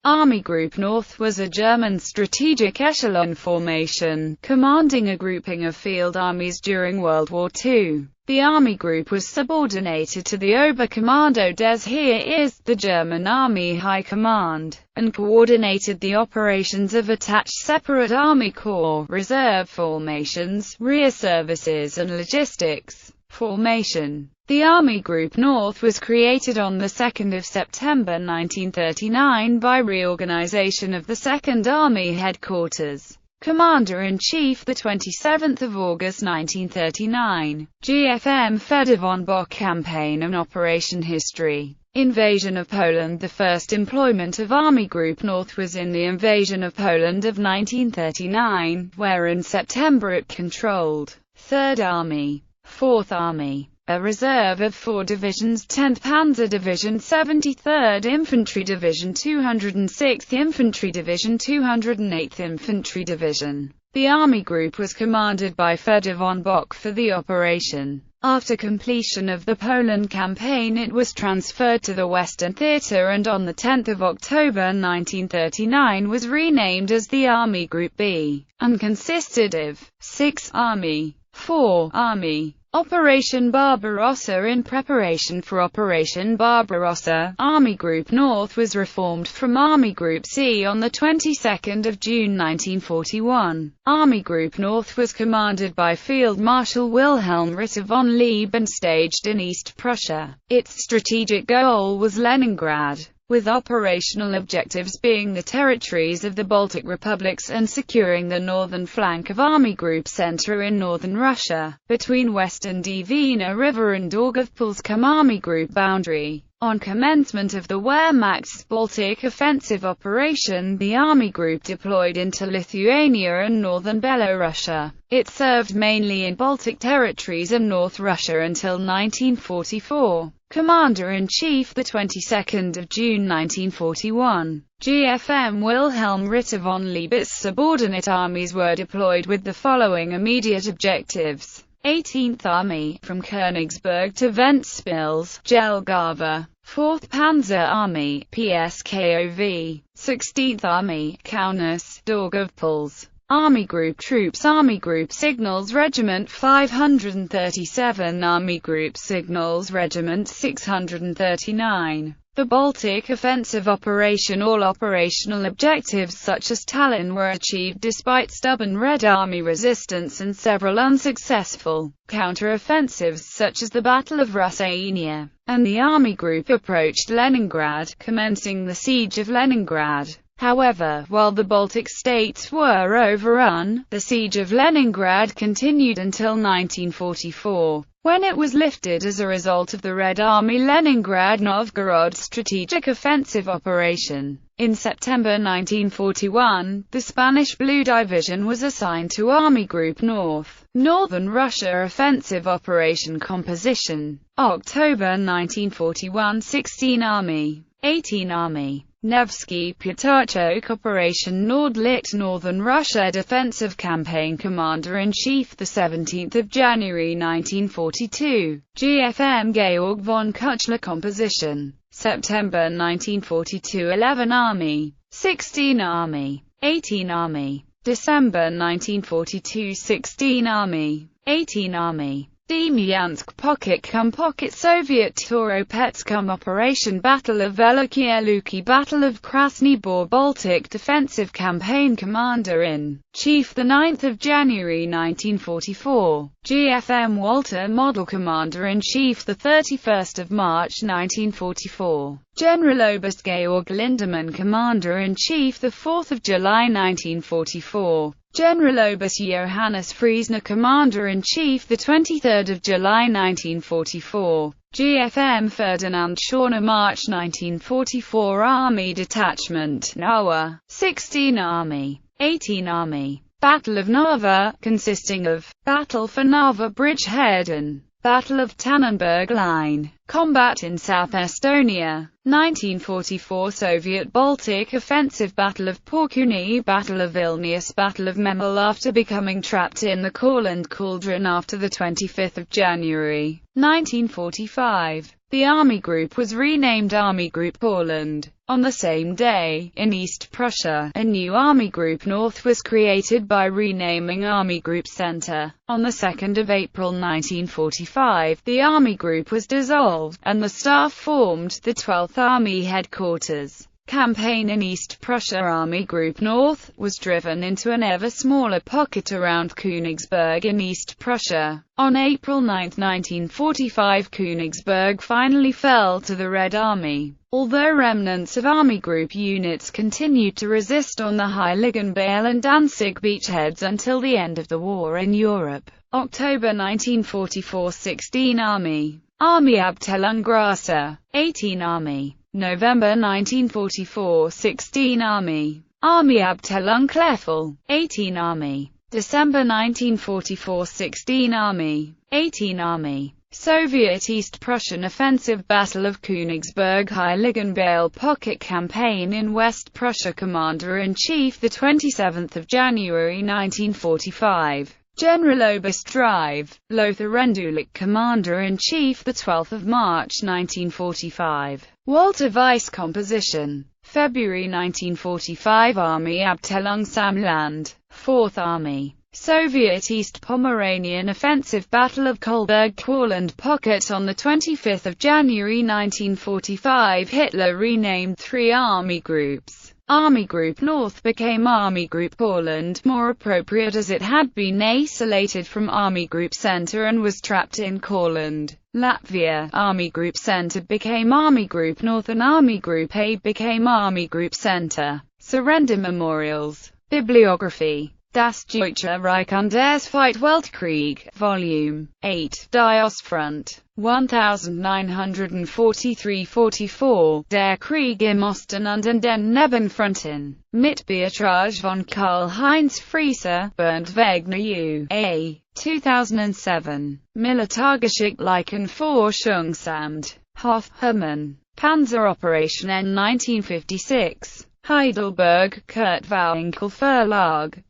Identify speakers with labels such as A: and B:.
A: Army Group North was a German strategic echelon formation, commanding a grouping of field armies during World War II. The Army Group was subordinated to the Oberkommando des Heeres, the German Army High Command, and coordinated the operations of attached separate Army Corps, reserve formations, rear services and logistics. Formation. The Army Group North was created on 2 September 1939 by reorganization of the 2nd Army Headquarters. Commander-in-Chief 27 August 1939. GFM Feder von Bock Campaign and Operation History. Invasion of Poland. The first employment of Army Group North was in the invasion of Poland of 1939, where in September it controlled 3rd Army, 4th Army, a reserve of 4 divisions, 10th Panzer Division, 73rd Infantry Division, 206th Infantry Division, 208th Infantry Division. The Army Group was commanded by Feder von Bock for the operation. After completion of the Poland campaign it was transferred to the Western Theater and on 10 October 1939 was renamed as the Army Group B, and consisted of 6 Army, 4 Army. Operation Barbarossa. In preparation for Operation Barbarossa, Army Group North was reformed from Army Group C on the 22nd of June 1941. Army Group North was commanded by Field Marshal Wilhelm Ritter von Lieb and staged in East Prussia. Its strategic goal was Leningrad, with operational objectives being the territories of the Baltic republics and securing the northern flank of Army Group Center in northern Russia, between western Dvina River and Daugavpilsk Army Group boundary. On commencement of the Wehrmacht's Baltic offensive operation, the Army Group deployed into Lithuania and northern Belorussia. It served mainly in Baltic territories and North Russia until 1944. Commander-in-Chief 22nd of June 1941. GFM Wilhelm Ritter von Lieb's subordinate armies were deployed with the following immediate objectives. 18th Army, from Königsberg to Ventspils, Jelgava. 4th Panzer Army, PSKOV. 16th Army, Kaunas, Daugavpils. Army Group Troops. Army Group Signals Regiment 537, Army Group Signals Regiment 639. The Baltic Offensive Operation. All operational objectives such as Tallinn were achieved despite stubborn Red Army resistance and several unsuccessful counter-offensives such as the Battle of Russania, and the Army Group approached Leningrad, commencing the Siege of Leningrad. However, while the Baltic states were overrun, the Siege of Leningrad continued until 1944, when it was lifted as a result of the Red Army Leningrad-Novgorod strategic offensive operation. In September 1941, the Spanish Blue Division was assigned to Army Group North. Northern Russia offensive operation composition. October 1941, 16 Army, 18 Army. Nevsky Potocka Operation Nordlicht. Northern Russia Defensive Campaign. Commander-in-Chief 17th of January 1942. GFM Georg von Kuchler. Composition. September 1942, 11 Army, 16 Army, 18 Army. December 1942, 16 Army, 18 Army. Demyansk Pocket Soviet Toropetskum Operation Battle of Veliky Luki. Battle of Krasny Bor. Baltic Defensive Campaign. Commander-in-Chief 9th of January 1944. GFM Walter Model. Commander-in-Chief 31st of March 1944. General Oberst Georg Lindemann. Commander-in-Chief 4th of July 1944. General Oberst Johannes Friesner. Commander-in-Chief 23rd of July 1944. GFM Ferdinand Schorner. March 1944. Army Detachment Nawa. 16 Army, 18 Army. Battle of Narva, consisting of Battle for Narva Bridgehead and Battle of Tannenberg Line. Combat in South Estonia. 1944 Soviet Baltic Offensive. Battle of Porkuni. Battle of Vilnius. Battle of Memel. After becoming trapped in the Courland Cauldron after 25 January 1945, the Army Group was renamed Army Group Courland. On the same day, in East Prussia, a new Army Group North was created by renaming Army Group Center. On the 2nd of April 1945, the Army Group was dissolved, and the staff formed the 12th Army Headquarters. Campaign in East Prussia. Army Group North was driven into an ever smaller pocket around Königsberg in East Prussia. On April 9, 1945, Königsberg finally fell to the Red Army. Although remnants of Army Group units continued to resist on the Heiligenbeil and Danzig beachheads until the end of the war in Europe. October 1944, 16 Army. Abteilung Grasser, 18 Army. November 1944, 16 Army. Abteilung Kleffel, 18 Army. December 1944, 16 Army. 18 Army. Soviet East Prussian Offensive. Battle of Königsberg. Heiligenbeil Pocket Campaign in West Prussia. Commander-in-Chief, the 27th of January 1945. General Oberstdrive, Lothar Rendulic. Commander-in-Chief, the 12th of March 1945. Walter Weiss. Composition. February 1945. Army Abteilung Samland, 4th Army. Soviet East Pomeranian Offensive. Battle of Kolberg-Courland Pocket on the 25th of January 1945. Hitler renamed 3 army groups. Army Group North became Army Group Courland, more appropriate as it had been isolated from Army Group Center and was trapped in Courland, Latvia. Army Group Center became Army Group North and Army Group A became Army Group Center. Surrender memorials. Bibliography. Das Deutsche Reich und der Zweite Weltkrieg, Volume 8, Die Ostfront, 1943-44, Der Krieg im Osten und in den Nebenfronten, mit Beatrage von Karl-Heinz Frieser, Bernd Wegner U.A., 2007, Militärgeschichtlichen Forschungsamt, Hoff, Hermann, Panzeroperation N 1956, Heidelberg, Kurt Wawinkel Verlag.